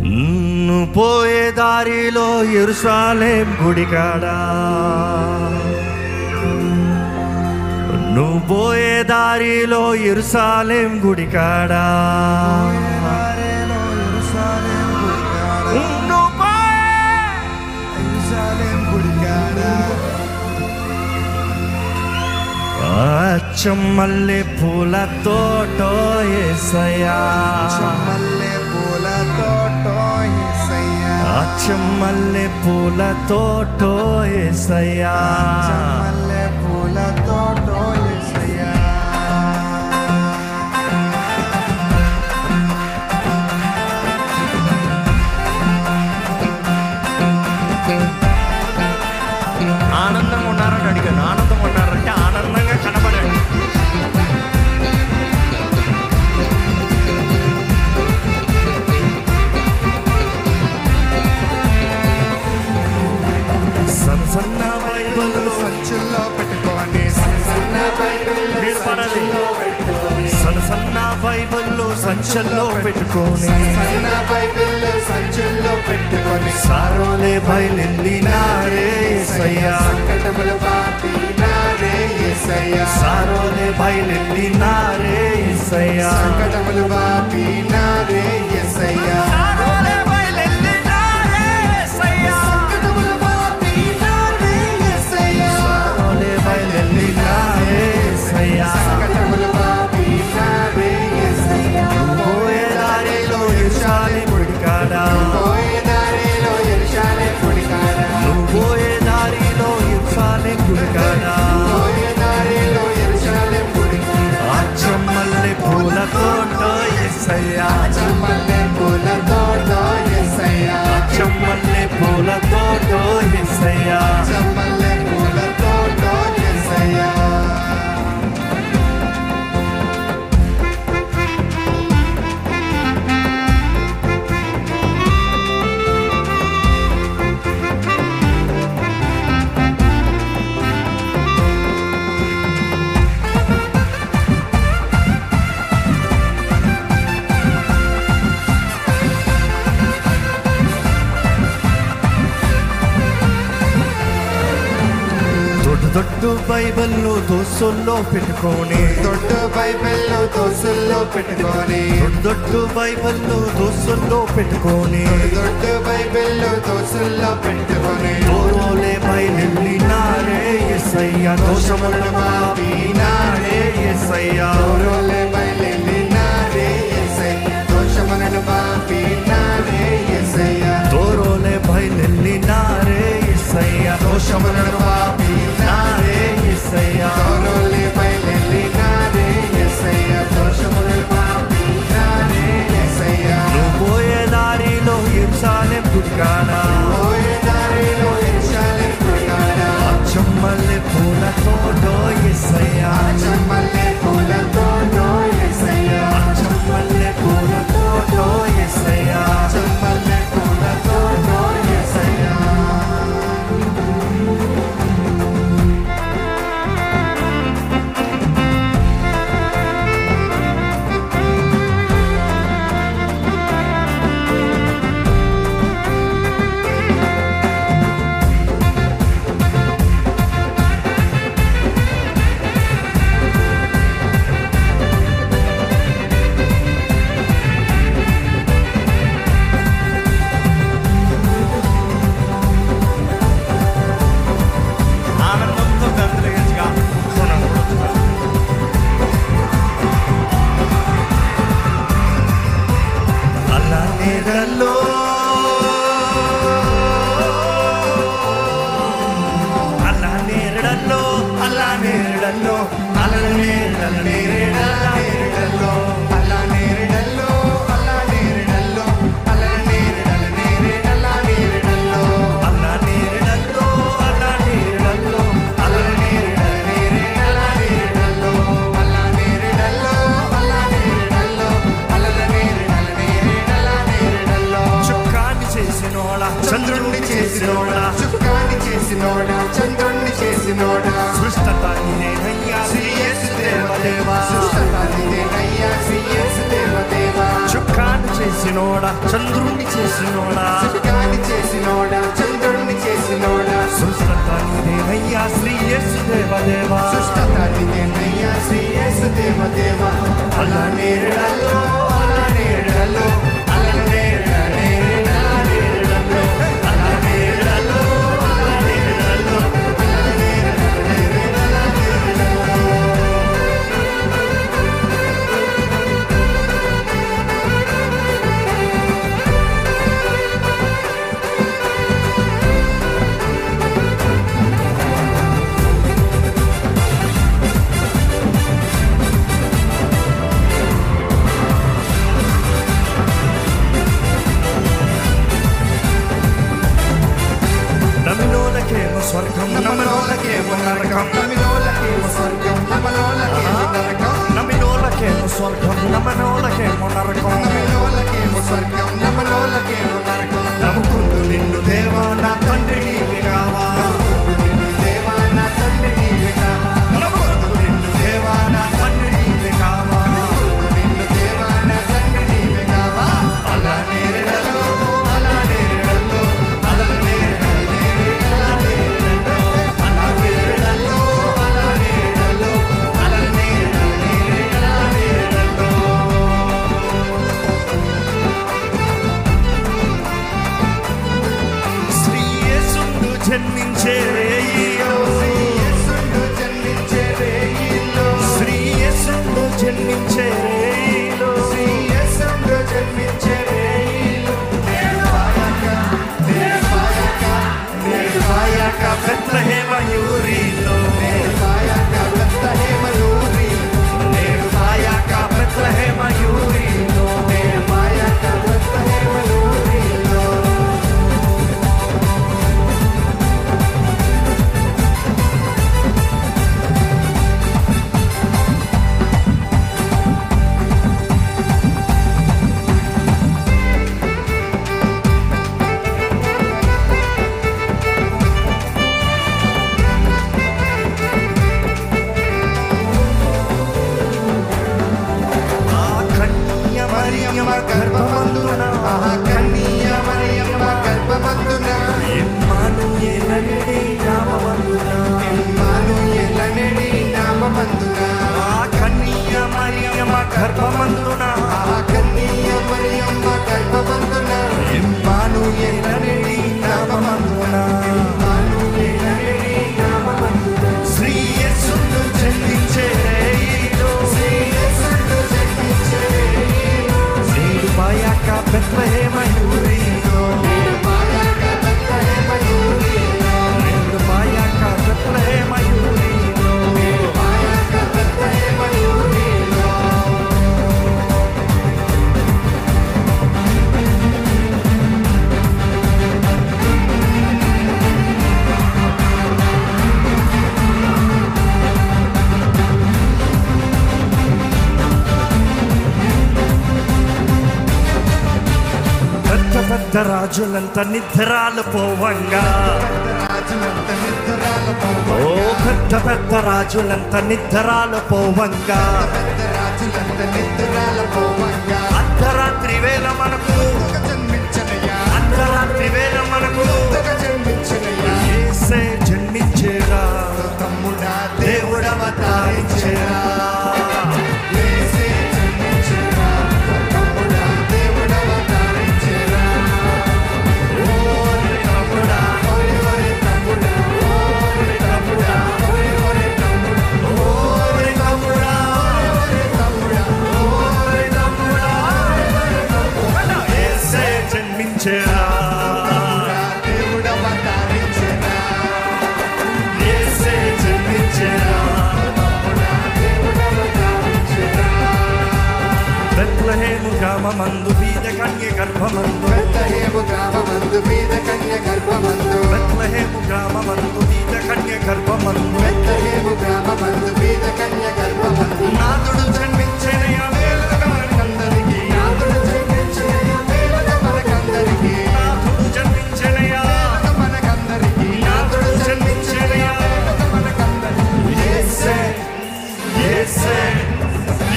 నువ్వు పోయే దారిలో యెరూషలేం గుడికాడా, నువ్వు పోయే దారిలో యెరూషలేం గుడికాడా, చెమ్మల్లె పూల తోటో యేసయ్యా, చెమ్మల్లె పూల తోటో యేసయ్యా, చెమ్మల్లె పూల తోటో యేసయ్యా, చెమ్మల్లె పూల తోటో యేసయ్యా. ఆనందంగా ఉన్నారని అడిగాను. ఆనందంగా ఉన్నారంటే ఆనందంగా కనబడండి. సన్న సన్న బైబిల్లో సంచుల్లో పెట్టుకోండి, సన్న బైబిల్లో సంచుల్లో పెట్టుకోండి, సన్న సన్న బైబిల్లో సంచల్లో పెట్టుకొని, సన్న బైబిల్లో సంచుల్లో పెట్టుకొని, సారోలే బయలెళ్ళినారే యేసయ్యా, సంకటములు బాపినారే యేసయ్యా, సారోలే బయలెళ్ళినారే యేసయ్యా, సంకటములు బాపినారే యేసయ్యా, సారోలే బయలెళ్ళినారే యేసయ్యా, సంకటములు బాపినారే యేసయ్యా, సారోలే బయలెళ్ళినారే యేసయ్యా, సంకటములు బాపినారే యేసయ్యా. పోయే దారిలో యెరూషలేం గుడికాడా, పోయే దారిలో యెరూషలేం గుడికాడా, నువ్వు పోయే దారిలో యెరూషలేం గుడికాడా, పోయే దారిలో యెరూషలేం గుడికాడా, చెమ్మల్లె పూల తోటో యేసయ్యా, చెమ్మల్లె పూల తోటో యేసయ్యా, చెమ్మల్లె పూల తోటో యేసయ్యా, చెమ్మల్లె పూల తోటో యేసయ్యా. దొడ్డు బైబిల్లో దోసుల్లో పెట్టుకొని, దొడ్డు బైబిల్లో దోసుల్లో పెట్టుకొని, దొడ్డు బైబిల్లో దోసుల్లో పెట్టుకొని, దొడ్డు బైబిల్లో దోసుల్లో పెట్టుకొని, దూరోలే బయలెళ్ళినారే యేసయ్యా, దోషములను మాపినారే యేసయ్యా, దూరోలే బయలెళ్ళినారే యేసయ్యా, దోషములను బాపినారే యేసయ్యా, దూరోలే బయలెళ్ళినారే యేసయ్యా, దోషములను మాపినారే యేసయ్యా, దూరోలే బయలెళ్ళినారే యేసయ్యా, దోషములను బాపినారే యేసయ్యా. నువ్వు పోయే దారిలో యెరూషలేం గుడికాడా, పోయే దారిలో యెరూషలేం గుడికాడా, చెమ్మల్లె పూల తోటో యేసయ్యా, చెమ్మల్లె పూల తోటో యేసయ్యా, చెమ్మల్లె పూల తోటో యేసయ్యా, చెమ్మల్లె పూల తోటో యేసయ్యా. ఆనందంతో గంతులేగా అలా నీడల్లో అలా నీడల్లో అలా నీడల్లో అలా నీడల్లో అలా నేరేడల్లో, అలా నేరేడల్లో, అలా నేరేడల నేరేడల నేరేడల్లో, అలా నీడల్లో అలా నీడల్లో అలా నేరేడల నేరేడల నేరేడల్లో, అలా నేరేడల్లో, అలా నేరేడల్లో, అలా నేరేడల నేరేడల నేరేడల్లో. చుక్కాన్ని చేసినోడా చంద్రుణ్ణి చేసినోడా చుక్కాని చేసినోడా, చంద్రుణ్ణి చేసినోడా, సృష్టత నేనయ్యా శ్రీయేసు దేవదేవా సృష్టత నీదేనయ్యా, శ్రీ యేసు దేవదేవా. చుక్కాన్ని చేసినోడా చంద్రుణ్ణి చేసినోడా సృష్టిని చేసినోడా చంద్రుణ్ణి చేసినోడా సృష్టత నీదేనయ్యా శ్రీ యేసు దేవదేవా సృష్టత నీదేనయ్యా శ్రీ యేసు దేవదేవా అలా నేరడల్లో అలా నేరడల్లో అలా నేరడల్లో అలా నేరడల్లో అలా నేరడల్లో అలా నమిలోలకేమో స్వర్గం నమలోలకేమో నరకం నమిలోలకేమో స్వర్గం నమలోలకేమో నరకం నమిలోలకేమో స్వర్గం నమలోలకేమో నరకం నమిలోలకేమో స్వర్గం నమలోలకేమో నరకం నమ్ముకుందు నిన్ను దేవా నా తండ్రి నీవే కావా నిన్ను దేవా నా తండ్రి నీవే కావా నమ్ముకుందు నిన్ను దేవా నా తండ్రి నీవే కావా నిన్ను దేవా నా తండ్రి నీవే కావా అలా నేరడల్లో అలా నేరడల్లో అలా నేరడల్లో అలా నేరడల్లో అలా నేరడల్లో అలా నేరడల్లో శ్రీ యేసును జన్మించే రేయిలో యేసును జన్మించే రేయిలో శ్రీ యేసును జన్మించే రేయిలో యేసును జన్మించే రేయిలో నిర్భయక బెత్లెహేమ యూరిలో నిర్భయక బెత్లెహేమ యూరిలో ఆ కన్య మరియమ్మ గర్భమందున కన్య మరియమ్మ గర్భమందున ఇమ్మానుయేలనే నామమందున ఇమ్మానుయేలనే నామమందున ఆ కన్య మరియమ్మ గర్భమందున కన్య మరియమ్మ గర్భమందున ఇమ్మానుయేలనే నామమందున ఇమ్మానుయేలనే నామమందున శ్రీ యేసును జన్మించే రేయిలో యేసును జన్మించే రేయిలో నిర్భయక బెత్లెహేమ యూరిలో నిర్భయక బెత్లెహేమ యూరిలో నిర్భయక బెత్లెహేమ యూరిలో నిర్భయక బెత్లెహేమ యూరిలో పెద్ద పెద్ద రాజులంత నిద్రాలు పోవంగా రాజులంత నిద్రల పోవ ఓ పెద్ద పెద్ద రాజులంత నిద్రాలు పోవంగా పెద్ద రాజులంత నిద్రల పోవంగా అర్ధరాత్రి వేళ మనకు జన్మించనయ్యా అర్ధరాత్రి వేళ మనకు జన్మించనయ్యా యేసే జన్మించేరా తమ్ముడా దేవుడవతారించేరా యేసే జన్మించరా తమ్ముడా దేవుడవతారించరా ఓరి తమ్ముడా, ఓరి తమ్ముడా ఓరి తమ్ముడా ఓరి తమ్ముడా ఓరి తమ్ముడా, ఓరి తమ్ముడా ఓరి తమ్ముడా. యేసే జన్మించేరా దేవుడవతారించరా యేసే జన్మించేరా బెత్లెహేము గ్రామమందు బీద కన్య గర్భమందు బెత్లెహేము గ్రామమందు బీద కన్య గర్భమందు బెత్లెహేము గ్రామమందు బీద కన్య గర్భమందు బెత్లెహేము గ్రామమందు బీద కన్య గర్భమందు నాదుడు జన్మించెనయ్యా వేలుగా మనకందరికీ నాదుడు జన్మించెనయ్యా వేలుగా మనకందరికీ నాదుడు జన్మించెనయ్యా వేలుగా మనకందరికీ నాదుడు జన్మించెనయ్యా వేలుగా మనకందరికీ యేసే యేసే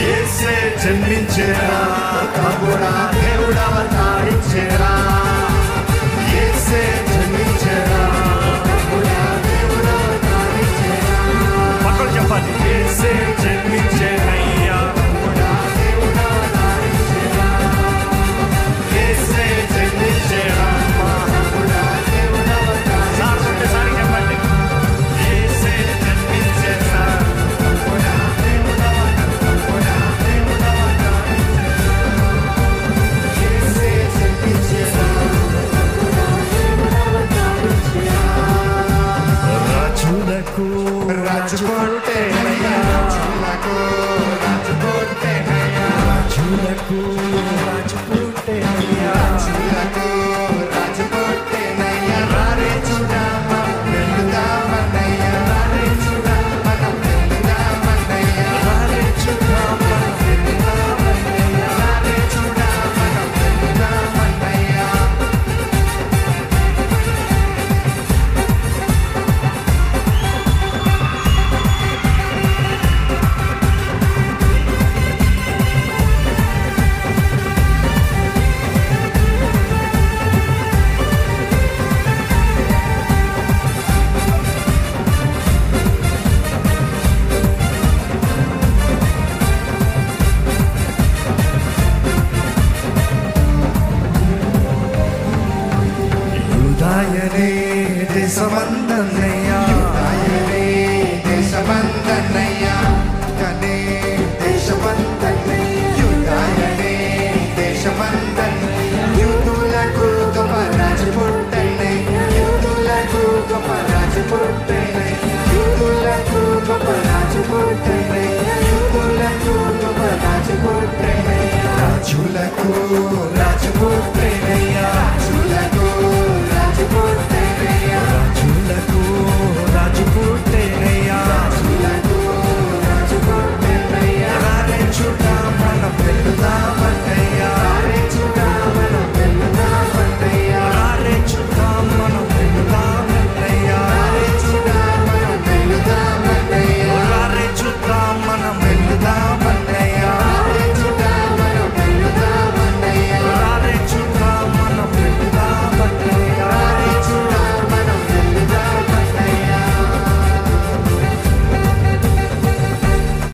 యేసే జన్మించెరా తమ్ముడా దేవుడా రాజులకు రాజుకుంటేనయ్యా రాజులకు రాజు పుట్టెనయ్యా. రారే చూడమ్మా వెళ్దామన్నయ్యా. రారే చూడా మనం వెళ్దామన్నయ్యా. రారే చూద్దాం మనం వెళ్దామన్నయ్యా. రారే చూడా మనం వెళ్దామన్నయ్యా. యూదాయనే దేశమందం